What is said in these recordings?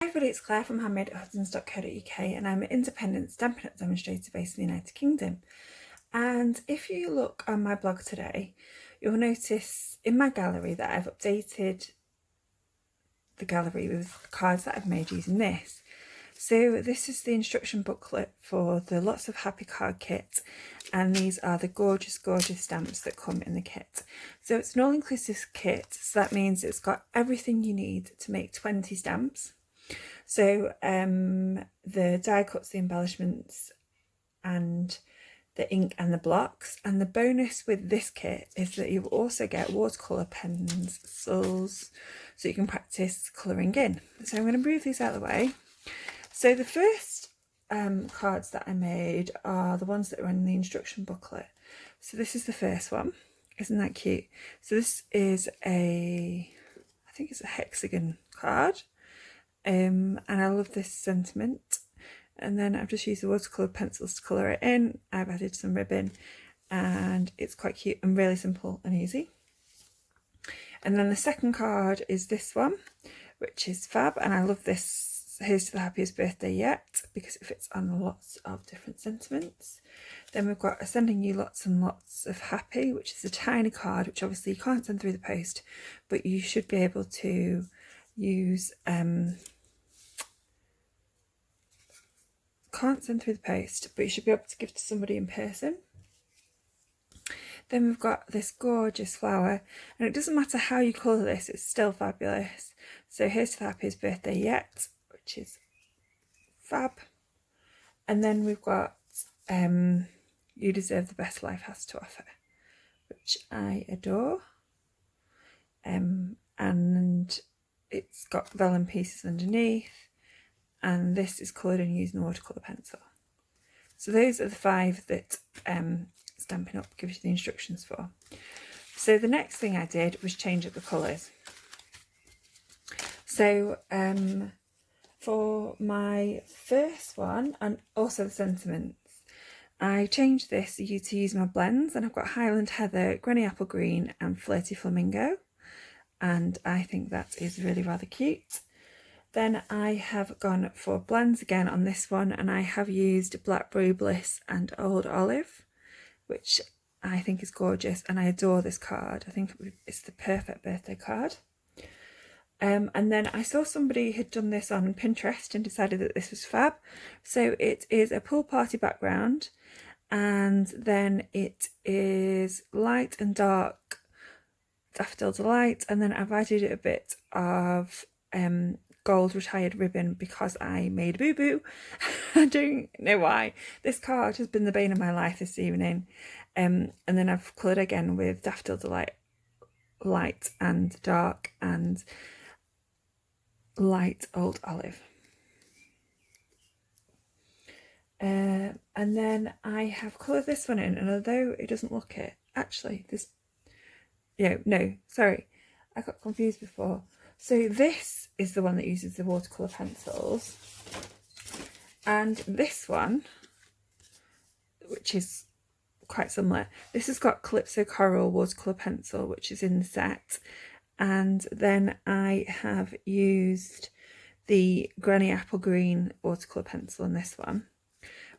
Hi everybody, it's Claire from handmadeartisans.co.uk and I'm an independent Stampin' Up demonstrator based in the United Kingdom. And if you look on my blog today, you'll notice in my gallery that I've updated the gallery with cards that I've made using this. So this is the instruction booklet for the Lots of Happy card kit, and these are the gorgeous stamps that come in the kit. So it's an all-inclusive kit, so that means it's got everything you need to make 20 stamps. So the die cuts, the embellishments and the ink and the blocks. And the bonus with this kit is that you also get watercolour pencils so you can practice colouring in. So I'm going to move these out of the way. So the first cards that I made are the ones that are in the instruction booklet. So this is the first one. Isn't that cute? So this is I think it's a hexagon card. And I love this sentiment. And then I've just used the watercolour pencils to colour it in. I've added some ribbon and it's quite cute and really simple and easy. And then the second card is this one, which is fab, and I love this Here's to the Happiest Birthday Yet because it fits on lots of different sentiments. Then we've got Sending You Lots and Lots of Happy, which is a tiny card which obviously you can't send through the post, but you should be able to use can't send through the post, but you should be able to give to somebody in person. Then we've got this gorgeous flower, and it doesn't matter how you colour this, it's still fabulous. So Here's to the Happiest Birthday Yet, which is fab. And then we've got You Deserve the Best Life Has to Offer, which I adore. And it's got vellum pieces underneath, and this is coloured in using a watercolour pencil. So those are the 5 that Stampin' Up gives you the instructions for. So the next thing I did was change up the colours. So for my first one, and also the sentiments, I changed this to use my blends, and I've got Highland Heather, Granny Apple Green and Flirty Flamingo, and I think that is really rather cute. Then I have gone for blends again on this one, and I have used Blackberry Bliss and Old Olive, which I think is gorgeous, and I adore this card. I think it's the perfect birthday card. And then I saw somebody had done this on Pinterest and decided that this was fab. So it is a pool party background, and then it is light and dark Daffodil Delight, and then I've added a bit of gold retired ribbon because I made a boo-boo. I don't know why. This card has been the bane of my life this evening. And then I've coloured again with Daffodil Delight light and dark and light Old Olive. And then I have coloured this one in, and although it doesn't look it, actually this, no, sorry, I got confused before. So this is the one that uses the watercolour pencils, and this one, which is quite similar, this has got Calypso Coral watercolour pencil, which is in the set, and then I have used the Granny Apple Green watercolour pencil in this one,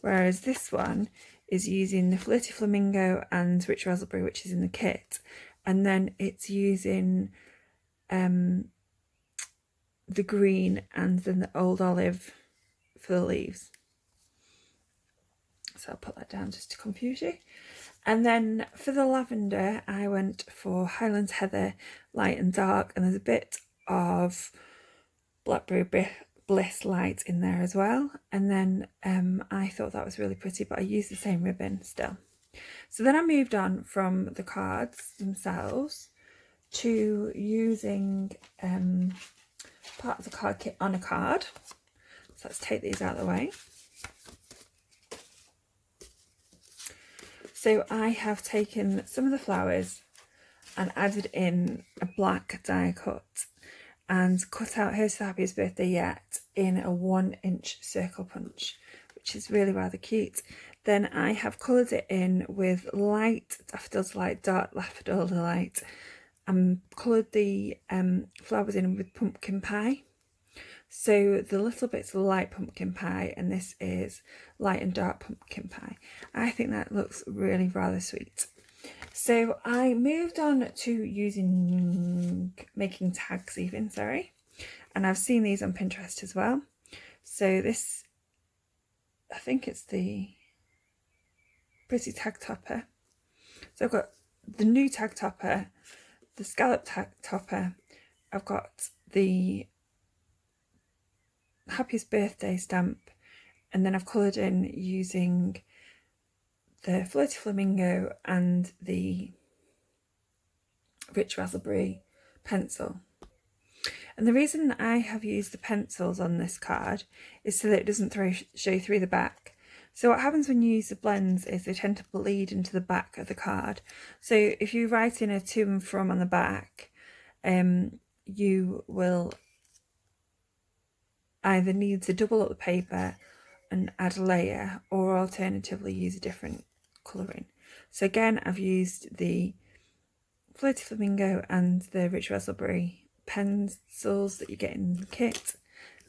whereas this one is using the Flirty Flamingo and Rich Raspberry, which is in the kit, and then it's using the green and then the Old Olive for the leaves. So I'll put that down just to confuse you. And then for the lavender, I went for Highland Heather light and dark, and there's a bit of Blackberry Bliss light in there as well. And then I thought that was really pretty, but I used the same ribbon still. So then I moved on from the cards themselves to using part of the card kit on a card. So let's take these out of the way. So I have taken some of the flowers and added in a black die cut and cut out Here's to the Happiest Birthday Yet in a 1-inch circle punch, which is really rather cute. Then I have coloured it in with light Daffodil Delight, dark Daffodil Delight, and coloured the flowers in with pumpkin pie. So the little bit's light pumpkin pie and this is light and dark pumpkin pie. I think that looks really rather sweet. So I moved on to making tags even, and I've seen these on Pinterest as well. So this, I think it's the Pretty Tag Topper. So I've got the new tag topper, the scallop tag topper, I've got the happiest birthday stamp, and then I've coloured in using the Flirty Flamingo and the Rich Raspberry pencil. And the reason I have used the pencils on this card is so that it doesn't show through the back. So what happens when you use the blends is they tend to bleed into the back of the card. So if you write in a to and from on the back, you will either need to double up the paper and add a layer, or alternatively use a different colouring. So again, I've used the Flirty Flamingo and the Rich Raspberry pencils that you get in the kit,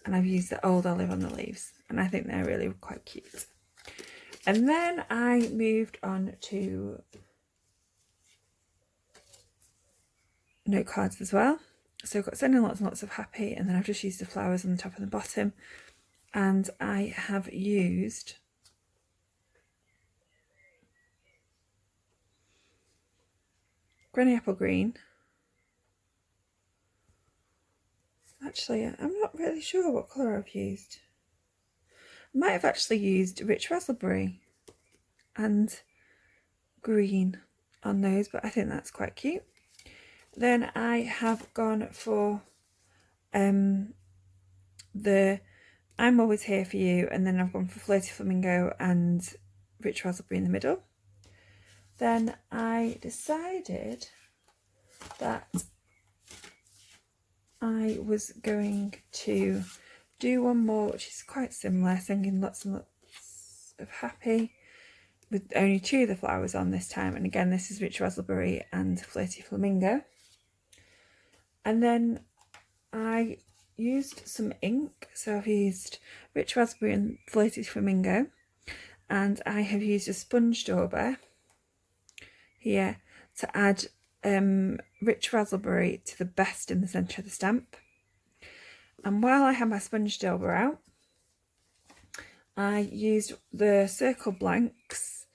and I've used the Old Olive on the leaves, and I think they're really quite cute. And then I moved on to note cards as well. So I've got sending lots and lots of happy, and then I've just used the flowers on the top and the bottom, and I have used Granny Apple Green. Actually, I'm not really sure what colour I've used. I might have actually used Rich Raspberry and green on those, but I think that's quite cute. Then I have gone for the I'm Always Here For You, and then I've gone for Flirty Flamingo and Rich Raspberry in the middle. Then I decided that I was going to do one more, which is quite similar, singing lots and lots of happy, with only 2 of the flowers on this time. And again, this is Rich Raspberry and Flirty Flamingo. And then I used some ink, so I've used Rich Raspberry and Flirty Flamingo, and I have used a sponge dauber here to add Rich Raspberry to the best in the centre of the stamp. And while I had my sponge dauber out, I used the circle blanks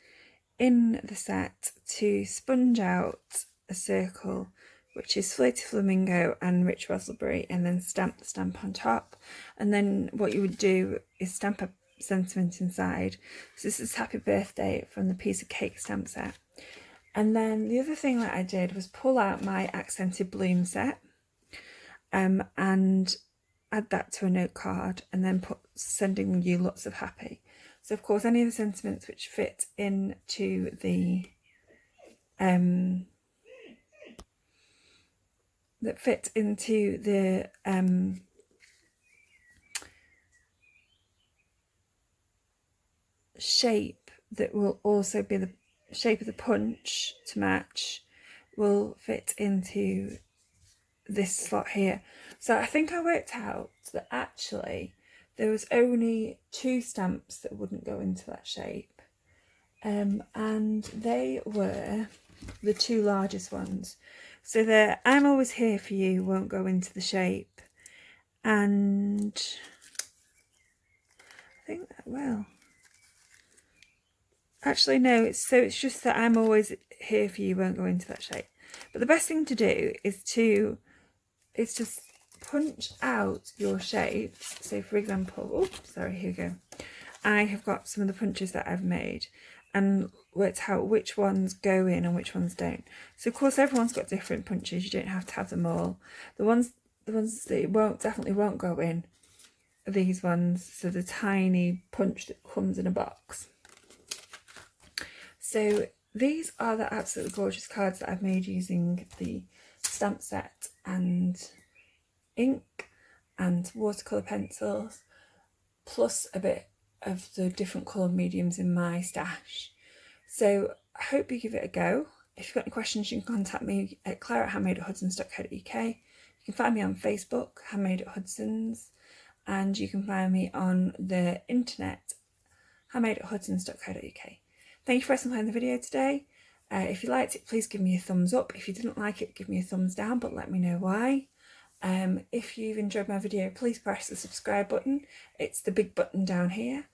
in the set to sponge out a circle which is Flirty Flamingo and Rich Raspberry, and then stamp the stamp on top. And then what you would do is stamp a sentiment inside. So this is Happy Birthday from the Piece of Cake stamp set. And then the other thing that I did was pull out my accented bloom set and add that to a note card, and then sending you lots of happy. So of course, any of the sentiments which fit into the shape that will also be the shape of the punch to match will fit into this slot here. So I think I worked out that actually there was only 2 stamps that wouldn't go into that shape, and they were the 2 largest ones. So the I'm Always Here For You won't go into the shape, and I think that will. Actually no, it's just that I'm Always Here For You won't go into that shape. But the best thing to do is to punch out your shapes. So for example, here we go. I have got some of the punches that I've made and worked out which ones go in and which ones don't. So of course everyone's got different punches, you don't have to have them all. The ones that definitely won't go in are these ones, so the tiny punch that comes in a box. So these are the absolutely gorgeous cards that I've made using the stamp set and ink and watercolour pencils, plus a bit of the different colour mediums in my stash. So I hope you give it a go. If you've got any questions, you can contact me at claire@handmade@hudsons.co.uk. You can find me on Facebook, Handmade at Hudsons, and you can find me on the internet, handmade@hudsons.co.uk. Thank you for playing the video today. If you liked it, please give me a thumbs up. If you didn't like it, give me a thumbs down, but let me know why. If you've enjoyed my video, please press the subscribe button. It's the big button down here.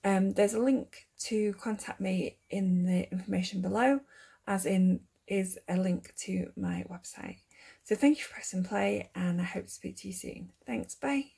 There's a link to contact me in the information below, as in is a link to my website. So thank you for pressing play, and I hope to speak to you soon. Thanks, bye.